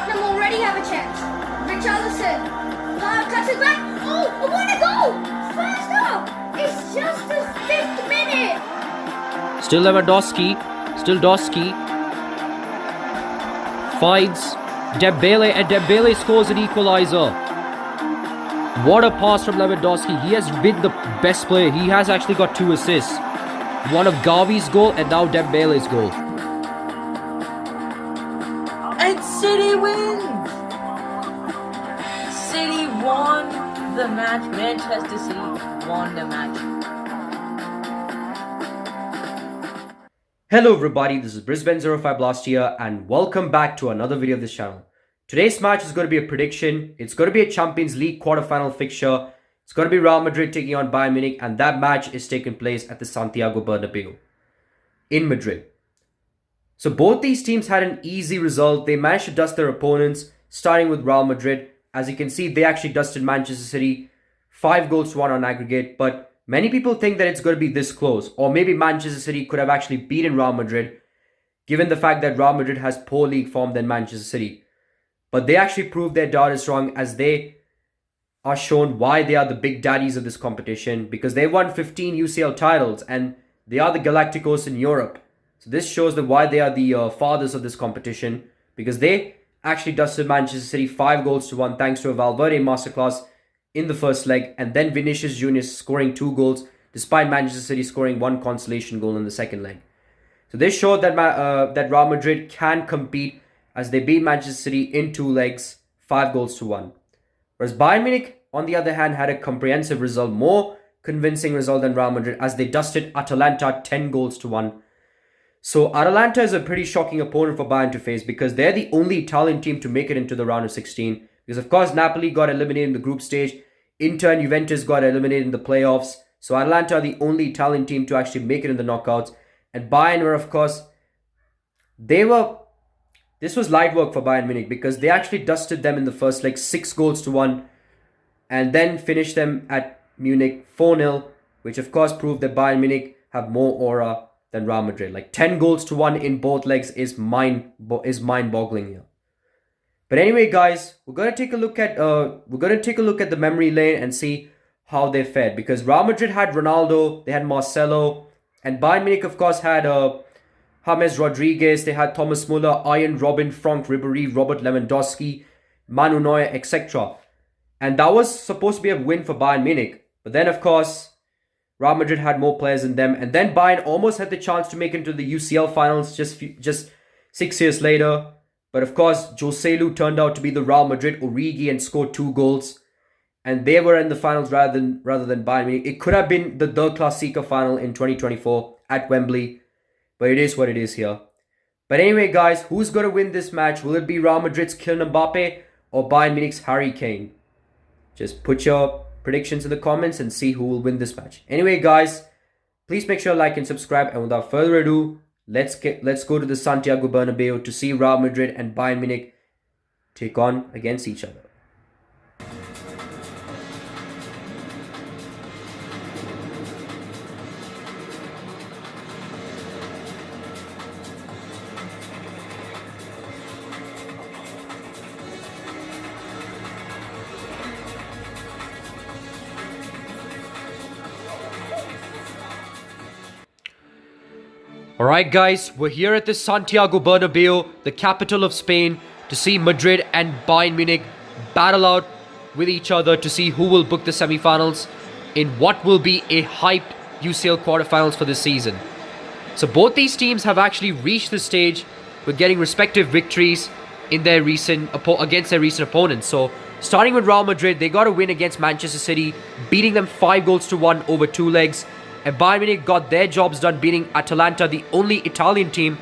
Tottenham already have a chance. Richarlison cuts it back. Oh, what a goal! First up! It's just the 5th minute. Still Lewandowski. Still Doski. Finds Dembele, and Dembele scores an equaliser. What a pass from Lewandowski. He has been the best player. He has actually got 2 assists. One of Gavi's goal and now Dembele's goal. And City wins! City won the match. Manchester City won the match. Hello everybody, this is Brisbane05 last year and welcome back to another video of this channel. Today's match is going to be a prediction. It's going to be a Champions League quarterfinal fixture. It's going to be Real Madrid taking on Bayern Munich, and that match is taking place at the Santiago Bernabéu in Madrid. So both these teams had an easy result. They managed to dust their opponents, starting with Real Madrid. As you can see, they actually dusted Manchester City 5-1 on aggregate, but many people think that it's going to be this close, or maybe Manchester City could have actually beaten Real Madrid, given the fact that Real Madrid has poor league form than Manchester City. But they actually proved their doubters wrong, as they are shown why they are the big daddies of this competition, because they won 15 UCL titles and they are the Galacticos in Europe. So this shows that why they are the fathers of this competition, because they actually dusted Manchester City 5-1 thanks to a Valverde masterclass in the first leg, and then Vinícius Júnior scoring 2 goals despite Manchester City scoring 1 consolation goal in the second leg. So this showed that that Real Madrid can compete, as they beat Manchester City in 2 legs 5-1. Whereas Bayern Munich, on the other hand, had a comprehensive result, more convincing result than Real Madrid, as they dusted Atalanta 10-1. So Atalanta is a pretty shocking opponent for Bayern to face, because they're the only Italian team to make it into the round of 16. Because of course Napoli got eliminated in the group stage, Inter and Juventus got eliminated in the playoffs. So Atalanta are the only Italian team to actually make it in the knockouts. And Bayern were, of course, this was light work for Bayern Munich, because they actually dusted them in the first leg 6-1, and then finished them at Munich 4-0, which of course proved that Bayern Munich have more aura than Real Madrid. Like 10-1 in both legs is mind-boggling here. But anyway, guys, we're gonna take a look at the memory lane and see how they fared, because Real Madrid had Ronaldo, they had Marcelo, and Bayern Munich of course had James Rodriguez, they had Thomas Muller, Ian Robben, Frank Ribéry, Robert Lewandowski, Manu Neuer, etc. And that was supposed to be a win for Bayern Munich. But then, of course, Real Madrid had more players than them. And then Bayern almost had the chance to make it into the UCL finals just 6 years later. But of course, Joselu turned out to be the Real Madrid Origi and scored 2 goals. And they were in the finals rather than Bayern Munich. It could have been the Clasica final in 2024 at Wembley. But it is what it is here. But anyway, guys, who's going to win this match? Will it be Real Madrid's Kylian Mbappé or Bayern Munich's Harry Kane? Just put your predictions in the comments and see who will win this match. Anyway, guys, please make sure to like and subscribe. And without further ado, let's go to the Santiago Bernabéu to see Real Madrid and Bayern Munich take on against each other. Alright guys, we're here at the Santiago Bernabéu, the capital of Spain, to see Madrid and Bayern Munich battle out with each other to see who will book the semi-finals in what will be a hyped UCL quarterfinals for this season. So both these teams have actually reached the stage with getting respective victories in their against their recent opponents. So starting with Real Madrid, they got a win against Manchester City, beating them 5-1 over 2 legs. And Bayern Munich got their jobs done, beating Atalanta, the only Italian team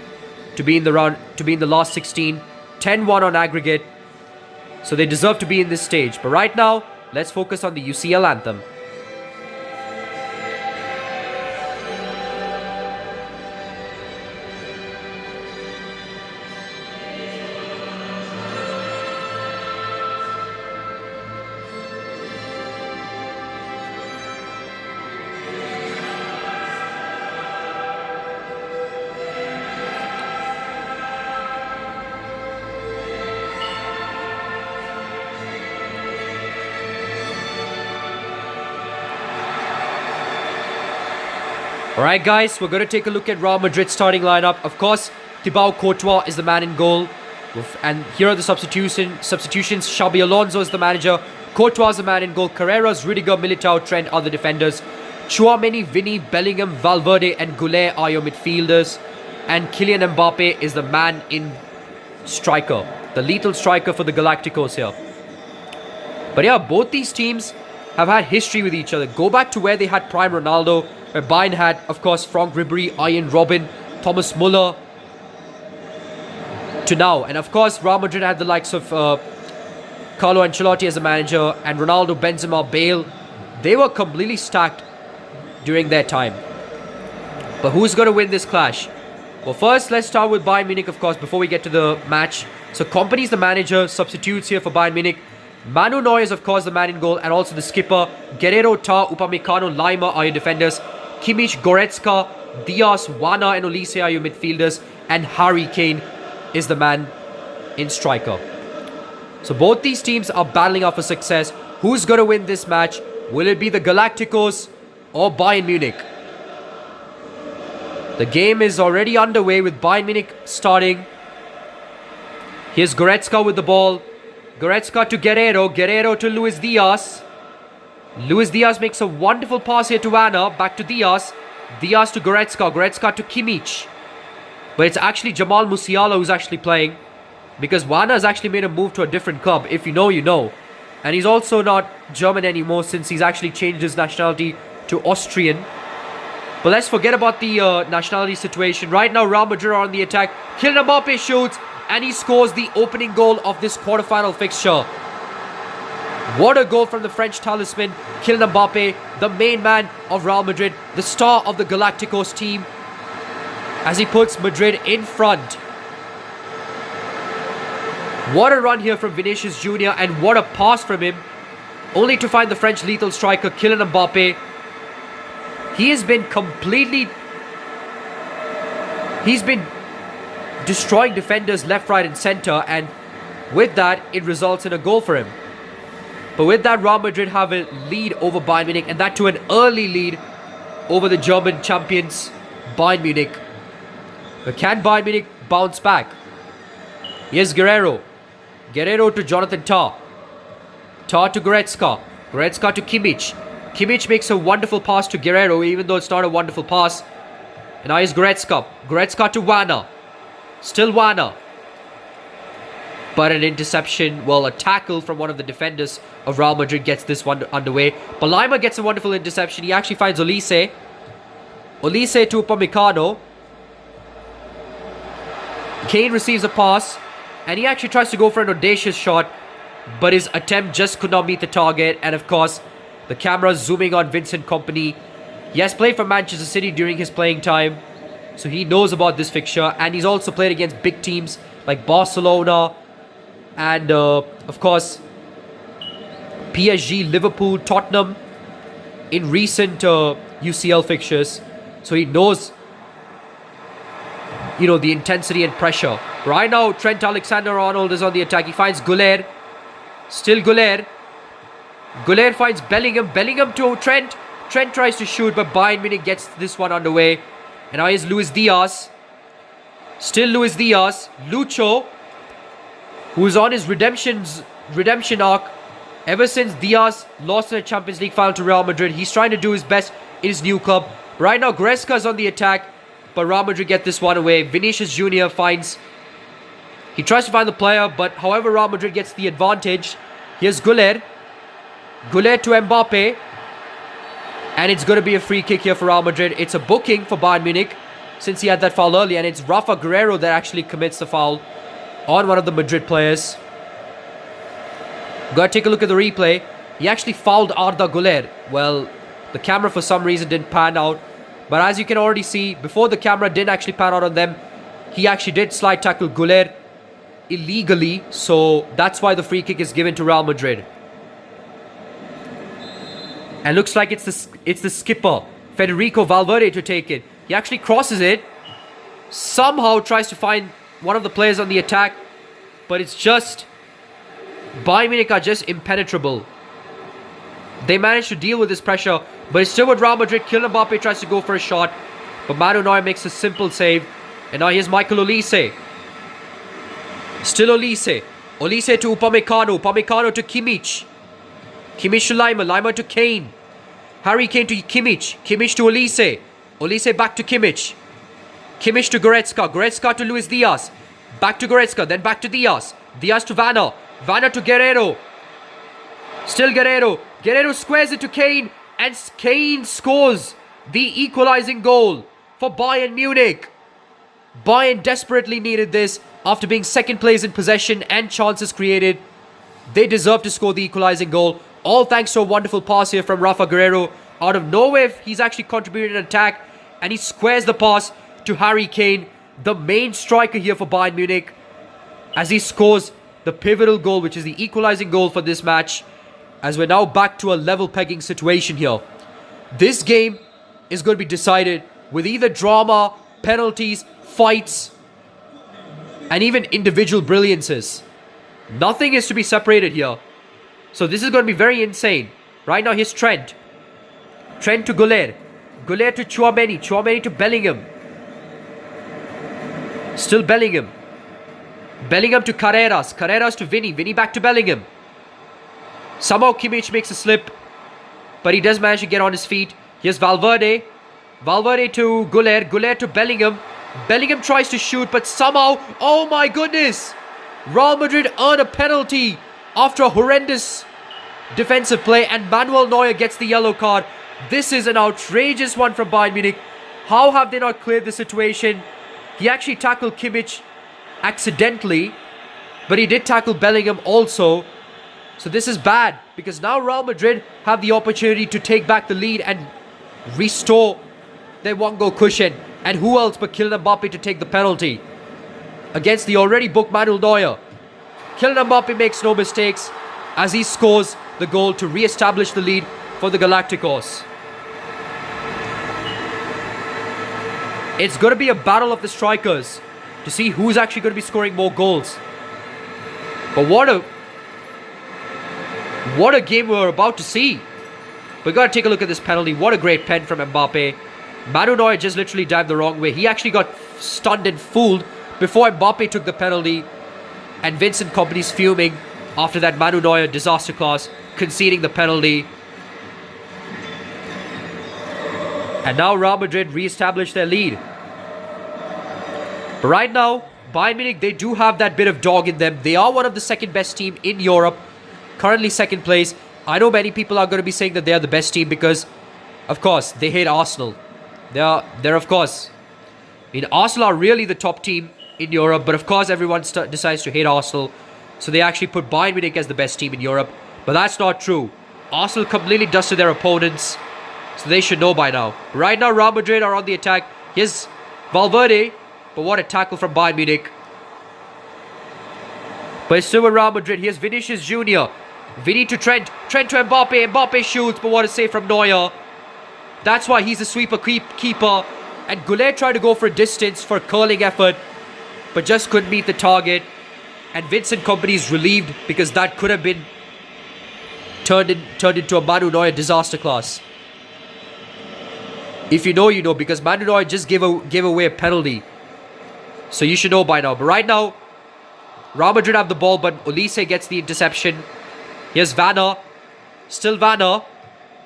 to be in the last 16, 10-1 on aggregate. So they deserve to be in this stage. But right now, let's focus on the UCL anthem. Alright guys, we're going to take a look at Real Madrid's starting lineup. Of course, Thibaut Courtois is the man in goal. And here are the substitutions. Xabi Alonso is the manager. Courtois is the man in goal. Carreras, Rudiger, Militao, Trent are the defenders. Tchouaméni, Vini, Bellingham, Valverde and Goulet are your midfielders. And Kylian Mbappé is the man in striker. The lethal striker for the Galacticos here. But yeah, both these teams have had history with each other. Go back to where they had prime Ronaldo, where Bayern had, of course, Frank Ribery, Ian Robben, Thomas Muller, to now. And of course, Real Madrid had the likes of Carlo Ancelotti as a manager, and Ronaldo, Benzema, Bale. They were completely stacked during their time. But who's going to win this clash? Well, first, let's start with Bayern Munich, of course, before we get to the match. So, Kompany's the manager, substitutes here for Bayern Munich. Manu Neuer is, of course, the man in goal, and also the skipper. Guerreiro, Tah, Upamecano, Lima are your defenders. Kimmich, Goretzka, Diaz, Wana and Olise are your midfielders. And Harry Kane is the man in striker. So both these teams are battling out for success. Who's going to win this match? Will it be the Galacticos or Bayern Munich? The game is already underway with Bayern Munich starting. Here's Goretzka with the ball. Goretzka to Guerreiro. Guerreiro to Luis Diaz. Luis Diaz makes a wonderful pass here to Wana. Back to Diaz. Diaz to Goretzka. Goretzka to Kimmich. But it's actually Jamal Musiala who's actually playing. Because Wana has actually made a move to a different club. If you know, you know. And he's also not German anymore since he's actually changed his nationality to Austrian. But let's forget about the nationality situation. Right now, Real Madrid are on the attack. Kylian Mbappé shoots. And he scores the opening goal of this quarterfinal fixture. What a goal from the French talisman, Kylian Mbappé, the main man of Real Madrid, the star of the Galacticos team, as he puts Madrid in front. What a run here from Vinícius Júnior, and what a pass from him, only to find the French lethal striker, Kylian Mbappé. He has been He's been destroying defenders left, right and centre, and with that, it results in a goal for him. But with that, Real Madrid have a lead over Bayern Munich, and that to an early lead over the German champions, Bayern Munich. But can Bayern Munich bounce back? Here's Guerreiro. Guerreiro to Jonathan Tah. Tah to Goretzka. Goretzka to Kimmich. Kimmich makes a wonderful pass to Guerreiro, even though it's not a wonderful pass. And now here's Goretzka. Goretzka to Wana. Still Wana. But an interception, well, a tackle from one of the defenders of Real Madrid gets this one underway. But Lima gets a wonderful interception. He actually finds Olise. Olise to Upamecano. Kane receives a pass. And he actually tries to go for an audacious shot. But his attempt just could not meet the target. And of course, the camera zooming on Vincent Kompany. He has played for Manchester City during his playing time. So he knows about this fixture. And he's also played against big teams like Barcelona. And of course, PSG, Liverpool, Tottenham in recent UCL fixtures. So he knows, you know, the intensity and pressure. Right now, Trent Alexander-Arnold is on the attack. He finds Goulet. Still Goulet. Goulet finds Bellingham. Bellingham to Trent. Trent tries to shoot, but Bayern Munich gets this one underway. And now here's Luis Diaz. Still Luis Diaz. Lucho, who's on his redemption arc. Ever since Diaz lost in the Champions League final to Real Madrid, he's trying to do his best in his new club. Right now, Goretzka is on the attack, but Real Madrid get this one away. Vinícius Júnior he tries to find the player, but however, Real Madrid gets the advantage. Here's Goulet. Goulet to Mbappé. And it's going to be a free kick here for Real Madrid. It's a booking for Bayern Munich, since he had that foul early, and it's Rafa Guerreiro that actually commits the foul on one of the Madrid players. Gotta take a look at the replay. He actually fouled Arda Güler. Well, the camera for some reason didn't pan out. But as you can already see, before the camera didn't actually pan out on them, he actually did slide tackle Güler illegally. So that's why the free kick is given to Real Madrid. And looks like it's the skipper, Federico Valverde, to take it. He actually crosses it. Somehow tries to find one of the players on the attack, but it's just Bayern Munich are just impenetrable. They managed to deal with this pressure, but it's still with Real Madrid. Kylian Mbappé tries to go for a shot, but Manu Neuer makes a simple save. And now here's Michael Olise. Still Olise. Olise to Upamecano. Upamecano to Kimmich. Kimmich to Lima. Lima to Kane. Harry Kane to Kimmich. Kimmich to Olise. Olise back to Kimmich. Kimmich to Goretzka. Goretzka to Luis Diaz. Back to Goretzka. Then back to Diaz. Diaz to Vanna. Vanna to Guerrero. Still Guerrero. Guerrero squares it to Kane. And Kane scores the equalizing goal for Bayern Munich. Bayern desperately needed this after being second place in possession and chances created. They deserve to score the equalizing goal. All thanks to a wonderful pass here from Rafa Guerrero. Out of nowhere, he's actually contributed an attack. And he squares the pass to Harry Kane, the main striker here for Bayern Munich, as he scores the pivotal goal, which is the equalizing goal for this match, as we're now back to a level pegging situation here. This game is going to be decided with either drama, penalties, fights, and even individual brilliances. Nothing is to be separated here. So this is going to be very insane. Right now, here's Trent. Trent to Gullet. Gullet to Tchouaméni. Tchouaméni to Bellingham. Still Bellingham. Bellingham to Carreras. Carreras to Vinny. Vinny back to Bellingham. Somehow Kimmich makes a slip, but he does manage to get on his feet. Here's Valverde. Valverde to Gullet. Gullet to Bellingham. Bellingham tries to shoot, but somehow, oh my goodness, Real Madrid earn a penalty after a horrendous defensive play, and Manuel Neuer gets the yellow card. This is an outrageous one from Bayern Munich. How have they not cleared the situation? He actually tackled Kimmich accidentally, but he did tackle Bellingham also. So this is bad, because now Real Madrid have the opportunity to take back the lead and restore their one-goal cushion. And who else but Kylian Mbappé to take the penalty against the already booked Manuel Neuer. Kylian Mbappé makes no mistakes as he scores the goal to re-establish the lead for the Galacticos. It's going to be a battle of the strikers to see who's actually going to be scoring more goals. But what a game we're about to see. We've got to take a look at this penalty. What a great pen from Mbappé. Manu Neuer just literally dived the wrong way. He actually got stunned and fooled before Mbappé took the penalty. And Vincent Kompany's fuming after that Manu Neuer disaster class, conceding the penalty. And now Real Madrid re-establish their lead. But right now, Bayern Munich, they do have that bit of dog in them. They are one of the second best team in Europe. Currently second place. I know many people are going to be saying that they are the best team because, of course, they hate Arsenal. They're of course. I mean, Arsenal are really the top team in Europe, but of course everyone decides to hate Arsenal. So they actually put Bayern Munich as the best team in Europe. But that's not true. Arsenal completely dusted their opponents, so they should know by now. Right now, Real Madrid are on the attack. Here's Valverde, but what a tackle from Bayern Munich. But it's still with Real Madrid. Here's Vinícius Júnior. Vinny to Trent. Trent to Mbappé. Mbappé shoots, but what a save from Neuer. That's why he's a sweeper keeper. And Gullet tried to go for a distance for a curling effort, but just couldn't meet the target. And Vincent Kompany is relieved because that could have been turned into a Manu Neuer disaster class. If you know, you know, because Manu Neuer just gave away a penalty. So you should know by now. But right now, Real Madrid have the ball, but Olise gets the interception. Here's Vanna. Still Vanna.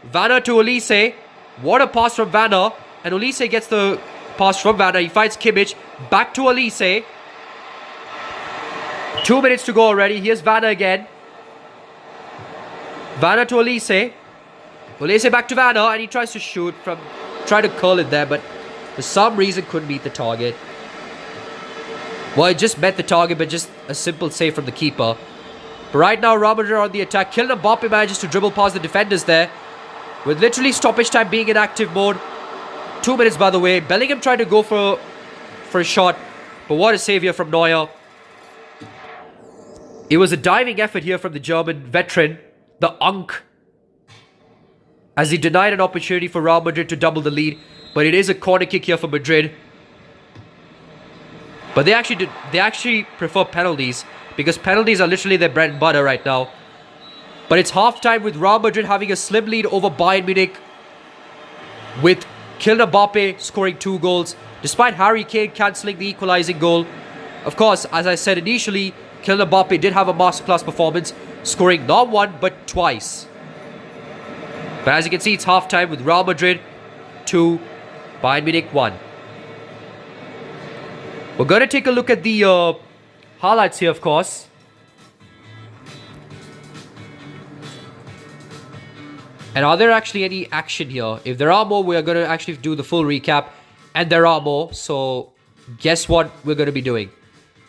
Vanna to Olise. What a pass from Vanna. And Olise gets the pass from Vanna. He finds Kimmich. Back to Olise. 2 minutes to go already. Here's Vanna again. Vanna to Olise. Olise back to Vanna. And he tries to shoot from... Try to curl it there, but for some reason couldn't meet the target. Well, it just met the target, but just a simple save from the keeper. But right now, Real Madrid are on the attack. Kylian Mbappé manages to dribble past the defenders there, with literally stoppage time being in active mode. 2 minutes, by the way. Bellingham tried to go for a shot, but what a save here from Neuer. It was a diving effort here from the German veteran, the Unk, as he denied an opportunity for Real Madrid to double the lead. But it is a corner kick here for Madrid. But they actually prefer penalties, because penalties are literally their bread and butter right now. But it's half-time with Real Madrid having a slim lead over Bayern Munich, with Kylian Mbappé scoring 2 goals, despite Harry Kane cancelling the equalising goal. Of course, as I said initially, Kylian Mbappé did have a masterclass performance, scoring not 1 but twice. But as you can see, it's half-time with Real Madrid 2, Bayern Munich 1. We're going to take a look at the highlights here, of course. And are there actually any action here? If there are more, we are going to actually do the full recap. And there are more. So guess what we're going to be doing?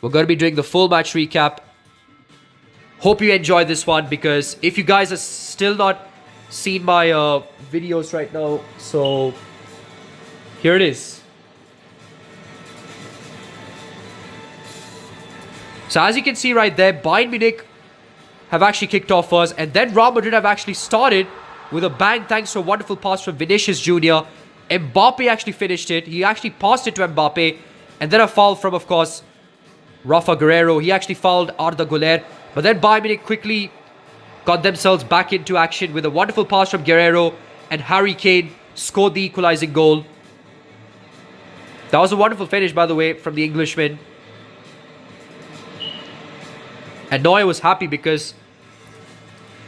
We're going to be doing the full match recap. Hope you enjoyed this one, because if you guys are still not seen my videos right now, so here it is. So as you can see right there, Bayern Munich have actually kicked off first, and then Real Madrid have actually started with a bang thanks to a wonderful pass from Vinícius Júnior. Mbappé actually finished it. He actually passed it to Mbappé, and then a foul from, of course, Rafa Guerreiro. He actually fouled Arda Güler, but then Bayern Munich quickly got themselves back into action with a wonderful pass from Guerreiro, and Harry Kane scored the equalising goal. That was a wonderful finish, by the way, from the Englishman. And Neuer was happy because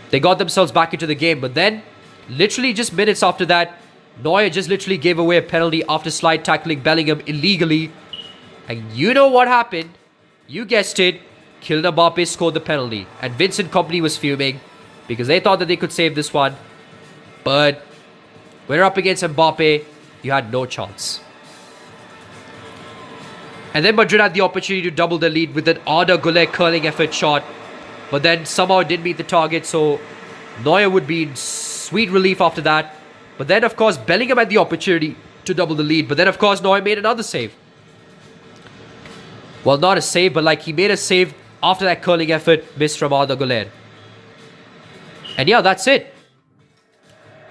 they got themselves back into the game. But then, literally just minutes after that, Neuer just literally gave away a penalty after slide tackling Bellingham illegally. And you know what happened? You guessed it. Kylian Mbappé scored the penalty. And Vincent Kompany was fuming because they thought that they could save this one. But when you're up against Mbappé, you had no chance. And then Madrid had the opportunity to double the lead with an Arda Güler curling effort shot. But then somehow it didn't meet the target, so Neuer would be in sweet relief after that. But then, of course, Bellingham had the opportunity to double the lead. But then, of course, Neuer made another save. Well, not a save, but like he made a save after that curling effort missed from Arda Güler. And yeah, that's it.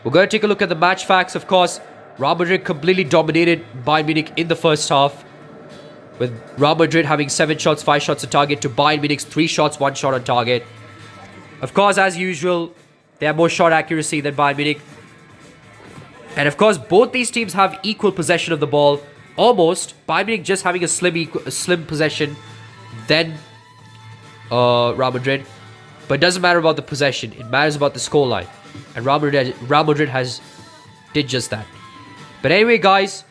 We're going to take a look at the match facts. Of course, Real Madrid completely dominated Bayern Munich in the first half, with Real Madrid having 7 shots, 5 shots on target to Bayern Munich's 3 shots, 1 shot on target. Of course, as usual, they have more shot accuracy than Bayern Munich. And of course, both these teams have equal possession of the ball. Almost. Bayern Munich just having a slim possession than Real Madrid. But it doesn't matter about the possession. It matters about the scoreline. And Real Madrid did just that. But anyway, guys,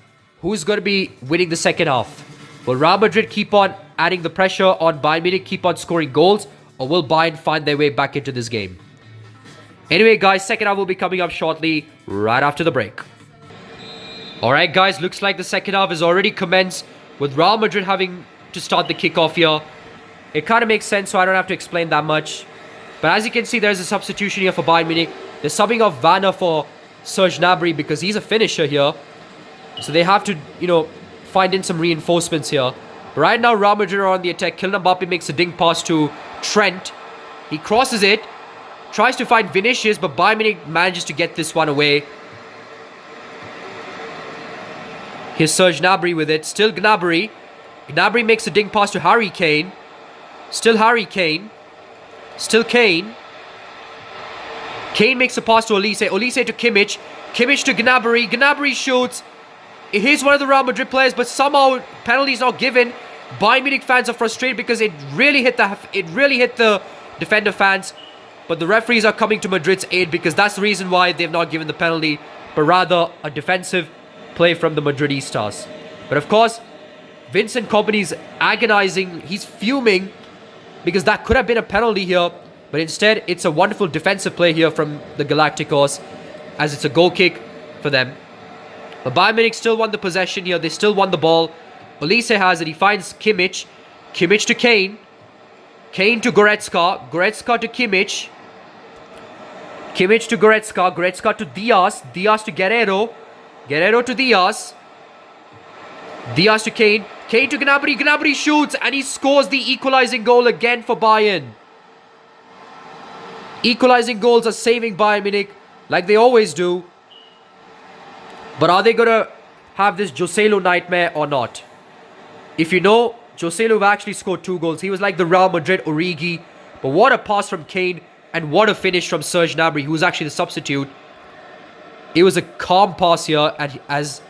who's going to be winning the second half? Will Real Madrid keep on adding the pressure on Bayern Munich, keep on scoring goals, or will Bayern find their way back into this game? Anyway, guys, second half will be coming up shortly, right after the break. Alright, guys, looks like the second half has already commenced, with Real Madrid having to start the kickoff here. It kind of makes sense, so I don't have to explain that much. But as you can see, there's a substitution here for Bayern Munich. They're subbing off Vanna for Serge Gnabry because he's a finisher here. So they have to, find in some reinforcements here. But right now, Real Madrid are on the attack. Kylian Mbappé makes a dink pass to Trent. He crosses it, tries to find Vinícius, but Bayern Munich manages to get this one away. Here's Serge Gnabry with it. Still Gnabry. Gnabry makes a dink pass to Harry Kane. Still Harry Kane. Still Kane. Kane makes a pass to Olise. Olise to Kimmich. Kimmich to Gnabry. Gnabry shoots. He's one of the Real Madrid players, but somehow penalty is not given. Bayern Munich fans are frustrated because it really hit the defender fans. But the referees are coming to Madrid's aid because that's the reason why they've not given the penalty, but rather a defensive play from the Madridistas. But of course, Vincent Kompany's agonizing. He's fuming because that could have been a penalty here, but instead it's a wonderful defensive play here from the Galacticos, as it's a goal kick for them. But Bayern Munich still won the possession here. They still won the ball. Olise has it. He finds Kimmich. Kimmich to Kane. Kane to Goretzka. Goretzka to Kimmich. Kimmich to Goretzka. Goretzka to Diaz. Diaz to Guerreiro. Guerreiro to Diaz. Diaz to Kane. Kane to Gnabry. Gnabry shoots and he scores the equalizing goal again for Bayern. Equalizing goals are saving Bayern Munich like they always do. But are they going to have this Joselu nightmare or not? If you know, Joselu actually scored 2 goals. He was like the Real Madrid Origi. But what a pass from Kane And what a finish from Serge Gnabry, who was actually the substitute. It was a calm pass here, and as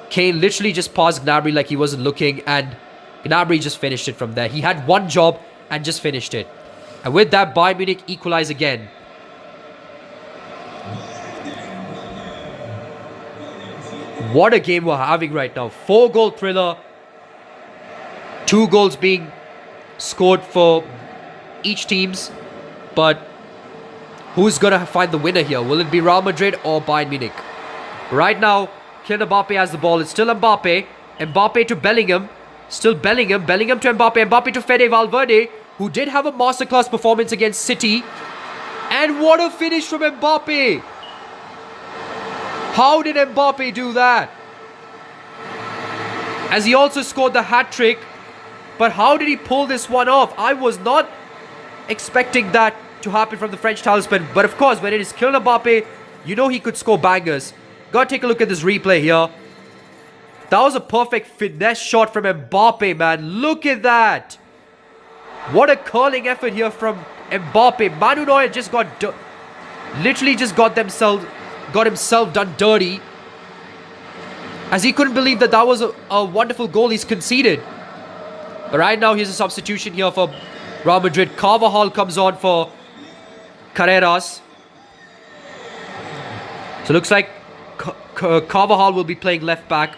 Kane literally just passed Gnabry like he wasn't looking, and Gnabry just finished it from there. He had one job and just finished it. And with that, Bayern Munich equalize again. What a game we're having right now. 4-goal thriller. 2 goals being scored for each teams. But who's going to find the winner here? Will it be Real Madrid or Bayern Munich? Right now, Kylian Mbappé has the ball. It's still Mbappé. Mbappé to Bellingham. Still Bellingham. Bellingham to Mbappé. Mbappé to Fede Valverde, who did have a masterclass performance against City. And what a finish from Mbappé. How did Mbappé do that? As he also scored the hat-trick. But how did he pull this one off? I was not expecting that to happen from the French talisman. But of course, when it is Kylian Mbappé, you know he could score bangers. Gotta take a look at this replay here. That was a perfect finesse shot from Mbappé, man. Look at that. What a curling effort here from Mbappé. Manu Neuer just literally just got himself done dirty. As he couldn't believe that was a wonderful goal he's conceded. But right now, here's a substitution here for Real Madrid. Carvajal comes on for Carreras. So looks like Carvajal will be playing left back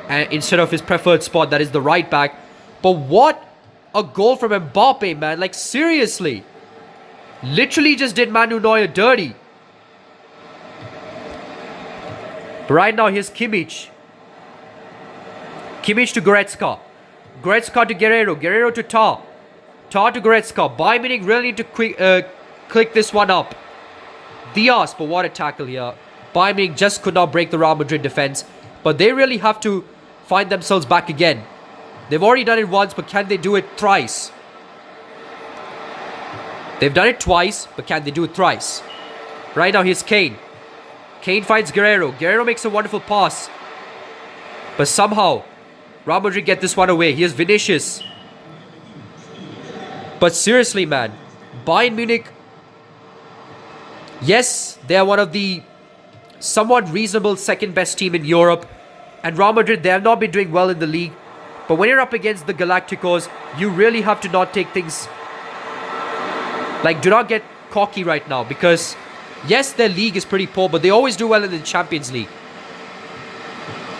instead of his preferred spot, that is the right back. But what a goal from Mbappé, man. Like, seriously. Literally just did Manu Neuer dirty. But right now, here's Kimmich. Kimmich to Goretzka. Goretzka to Guerrero. Guerrero to Tar. Tar to Goretzka. Bayern Munich really need to click this one up. Diaz, but what a tackle here. Bayern Munich just could not break the Real Madrid defense. But they really have to find themselves back again. They've already done it once, but can they do it thrice? They've done it twice, but can they do it thrice? Right now, here's Kane. Kane finds Guerrero. Guerrero makes a wonderful pass. But somehow, Real Madrid get this one away. Here's Vinícius. But seriously, man, Bayern Munich, yes, they are one of the somewhat reasonable second best team in Europe. And Real Madrid, they have not been doing well in the league. But when you're up against the Galacticos, you really have to not take things... Like, do not get cocky right now. Because, yes, their league is pretty poor, but they always do well in the Champions League.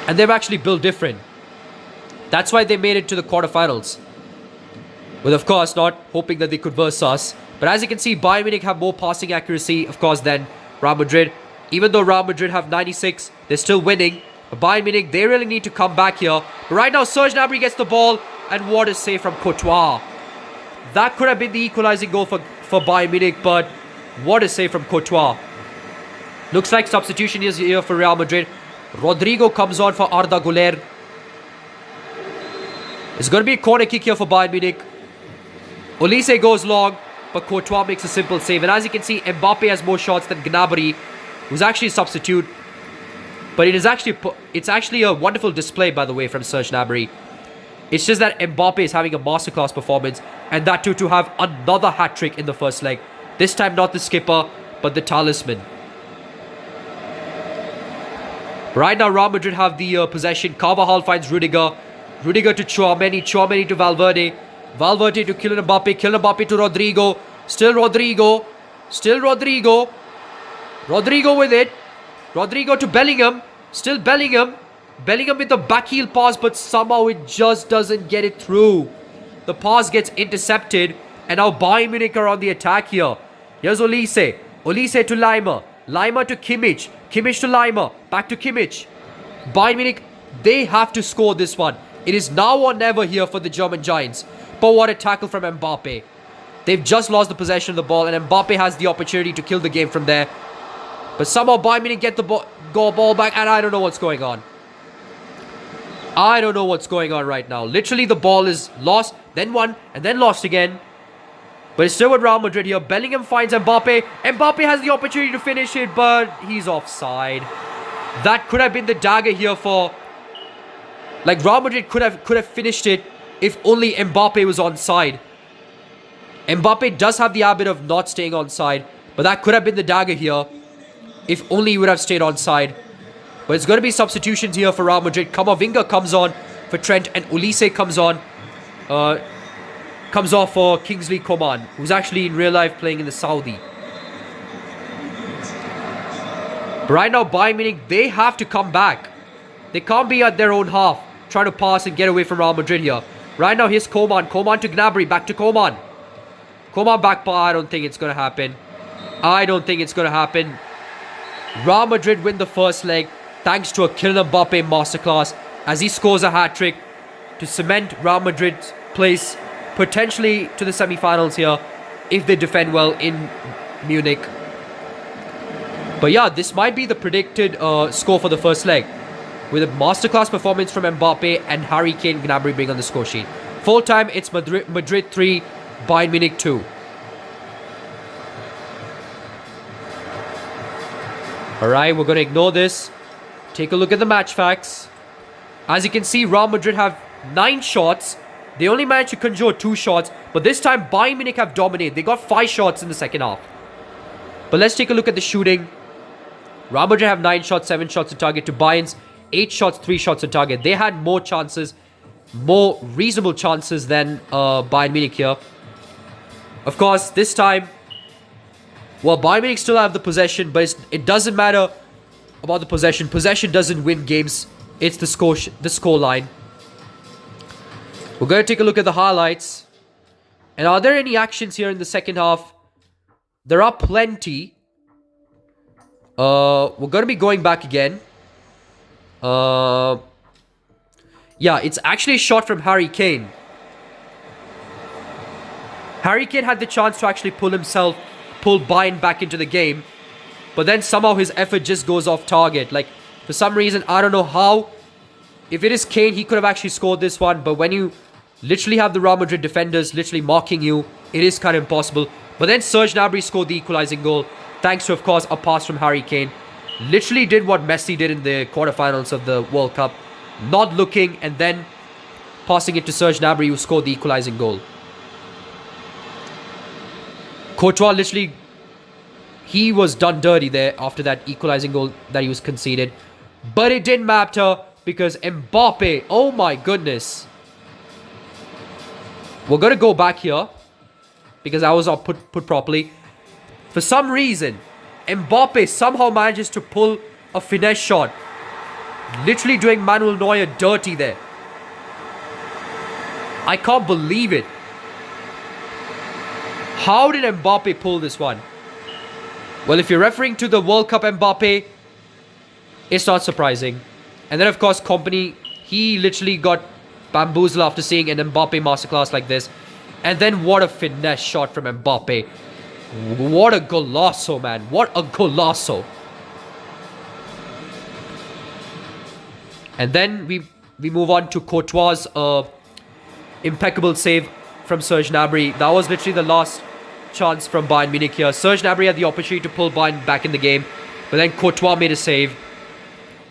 And they've actually built different. That's why they made it to the quarterfinals. With, of course, not hoping that they could verse us. But as you can see, Bayern Munich have more passing accuracy, of course, than Real Madrid. Even though Real Madrid have 96, they're still winning. But Bayern Munich, they really need to come back here. But right now, Serge Gnabry gets the ball. And what a save from Courtois. That could have been the equalizing goal for Bayern Munich. But what a save from Courtois. Looks like substitution is here for Real Madrid. Rodrigo comes on for Arda Güler. It's going to be a corner kick here for Bayern Munich. Olise goes long, but Courtois makes a simple save. And as you can see, Mbappé has more shots than Gnabry, who's actually a substitute. But it's actually a wonderful display, by the way, from Serge Gnabry. It's just that Mbappé is having a masterclass performance, and that too to have another hat-trick in the first leg. This time not the skipper, but the talisman. Right now, Real Madrid have the possession. Carvajal finds Rudiger. Rudiger to Tchouaméni. Tchouaméni to Valverde. Valverde to Kylian Mbappé. Kylian Mbappé to Rodrigo. Still Rodrigo. Still Rodrigo. Rodrigo with it. Rodrigo to Bellingham. Still Bellingham. Bellingham with the backheel pass, but somehow it just doesn't get it through. The pass gets intercepted. And now Bayern Munich are on the attack here. Here's Olise. Olise to Lima. Lima to Kimmich. Kimmich to Lima. Back to Kimmich. Bayern Munich, they have to score this one. It is now or never here for the German Giants. But what a tackle from Mbappé. They've just lost the possession of the ball, and Mbappé has the opportunity to kill the game from there. But somehow Bayern Munich get the ball back, and I don't know what's going on. I don't know what's going on right now. Literally, the ball is lost, then won, and then lost again. But it's still with Real Madrid here. Bellingham finds Mbappé. Mbappé has the opportunity to finish it, but he's offside. That could have been the dagger here for... Like, Real Madrid could have finished it if only Mbappé was onside. Mbappé does have the habit of not staying on side, but that could have been the dagger here if only he would have stayed on side. But it's going to be substitutions here for Real Madrid. Kamavinga comes on for Trent and Olise comes on. Comes off for Kingsley Coman, who's actually in real life playing in the Saudi. But right now, Bayern Munich, they have to come back. They can't be at their own half, trying to pass and get away from Real Madrid here. Right now, here's Coman. Coman to Gnabry, back to Coman. Coman back, but I don't think it's going to happen. I don't think it's going to happen. Real Madrid win the first leg thanks to a Kylian Mbappé masterclass as he scores a hat-trick to cement Real Madrid's place potentially to the semi-finals here if they defend well in Munich. But yeah, this might be the predicted score for the first leg, with a masterclass performance from Mbappé and Harry Kane Gnabry being on the score sheet. Full time, it's Madrid 3, Bayern Munich 2. Alright, we're going to ignore this. Take a look at the match facts. As you can see, Real Madrid have 9 shots. They only managed to conjure 2 shots, but this time Bayern Munich have dominated. They got 5 shots in the second half. But let's take a look at the shooting. Real Madrid have 9 shots, 7 shots on target to Bayern's 8 shots, 3 shots on target. They had more chances, more reasonable chances than Bayern Munich here. Of course, this time, well, Bayern Munich still have the possession, but it doesn't matter about the possession. Possession doesn't win games. It's the score line. We're going to take a look at the highlights. And are there any actions here in the second half? There are plenty. We're going to be going back again. Yeah, it's actually a shot from Harry Kane. Harry Kane had the chance to actually pull Bayern back into the game. But then somehow his effort just goes off target. Like, for some reason, I don't know how. If it is Kane, he could have actually scored this one. But when you literally have the Real Madrid defenders literally marking you, it is kind of impossible. But then Serge Gnabry scored the equalizing goal, thanks to, of course, a pass from Harry Kane. Literally did what Messi did in the quarterfinals of the World Cup. Not looking and then passing it to Serge Gnabry, who scored the equalizing goal. Courtois literally, he was done dirty there after that equalizing goal that he was conceded. But it didn't matter because Mbappé, oh my goodness. We're going to go back here because I was not put properly. For some reason, Mbappé somehow manages to pull a finesse shot. Literally doing Manuel Neuer dirty there. I can't believe it. How did Mbappé pull this one? Well, if you're referring to the World Cup Mbappé, it's not surprising. And then, of course, Kompany, he literally got bamboozled after seeing an Mbappé masterclass like this. And then what a finesse shot from Mbappé. What a golazo, man. What a golazo. And then we move on to Courtois' impeccable save from Serge Gnabry. That was literally the last chance from Bayern Munich here. Serge Gnabry had the opportunity to pull Bayern back in the game. But then Courtois made a save,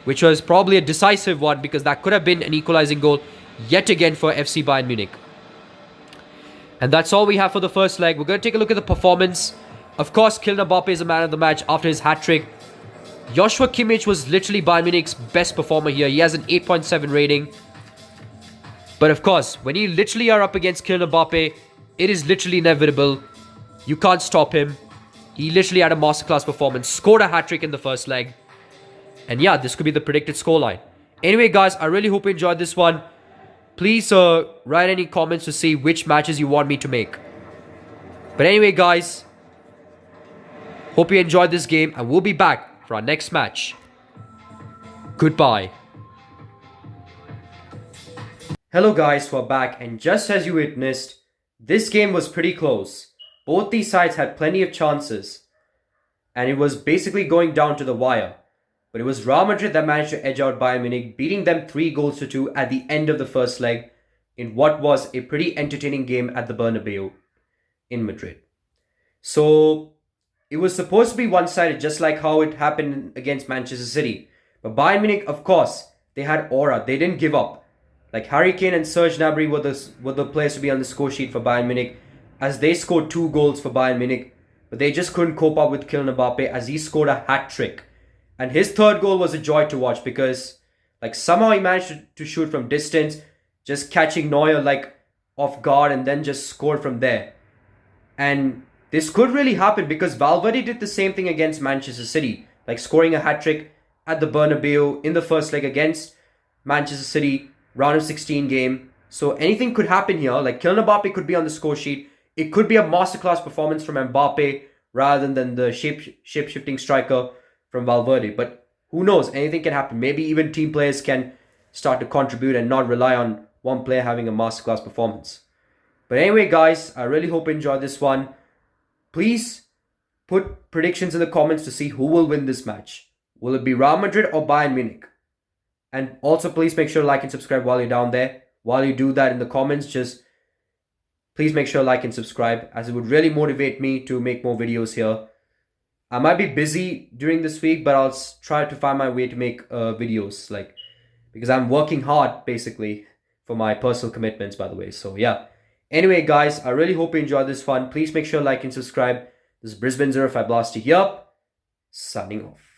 which was probably a decisive one because that could have been an equalizing goal yet again for FC Bayern Munich. And that's all we have for the first leg. We're going to take a look at the performance. Of course, Kylian Mbappé is the man of the match after his hat-trick. Joshua Kimmich was literally Bayern Munich's best performer here. He has an 8.7 rating. But of course, when you literally are up against Kylian Mbappé, it is literally inevitable. You can't stop him. He literally had a masterclass performance. Scored a hat-trick in the first leg. And yeah, this could be the predicted scoreline. Anyway, guys, I really hope you enjoyed this one. Please write any comments to see which matches you want me to make. But anyway, guys, hope you enjoyed this game and we'll be back for our next match. Goodbye. Hello guys, we're back, and just as you witnessed, this game was pretty close. Both these sides had plenty of chances and it was basically going down to the wire. But it was Real Madrid that managed to edge out Bayern Munich, beating them 3-2 at the end of the first leg in what was a pretty entertaining game at the Bernabéu in Madrid. So it was supposed to be one-sided, just like how it happened against Manchester City. But Bayern Munich, of course, they had aura. They didn't give up. Like Harry Kane and Serge Gnabry were the players to be on the score sheet for Bayern Munich. as they scored 2 goals for Bayern Munich, but they just couldn't cope up with Kylian Mbappé as he scored a hat-trick. And his third goal was a joy to watch because somehow he managed to shoot from distance, just catching Neuer off guard and then just scored from there. And this could really happen because Valverde did the same thing against Manchester City, scoring a hat-trick at the Bernabéu in the first leg against Manchester City, round of 16 game. So anything could happen here. Kylian Mbappé could be on the score sheet. It could be a masterclass performance from Mbappé rather than the shape-shifting striker from Valverde. But who knows? Anything can happen. Maybe even team players can start to contribute and not rely on one player having a masterclass performance. But anyway, guys, I really hope you enjoyed this one. Please put predictions in the comments to see who will win this match. Will it be Real Madrid or Bayern Munich? And also, please make sure to like and subscribe while you're down there. While you do that in the comments, just please make sure to like and subscribe, as it would really motivate me to make more videos here. I might be busy during this week, but I'll try to find my way to make videos, because I'm working hard, basically, for my personal commitments, by the way. So, yeah. Anyway, guys, I really hope you enjoyed this one. Please make sure to like and subscribe. This is Brisbane 05 Blaster here, signing off.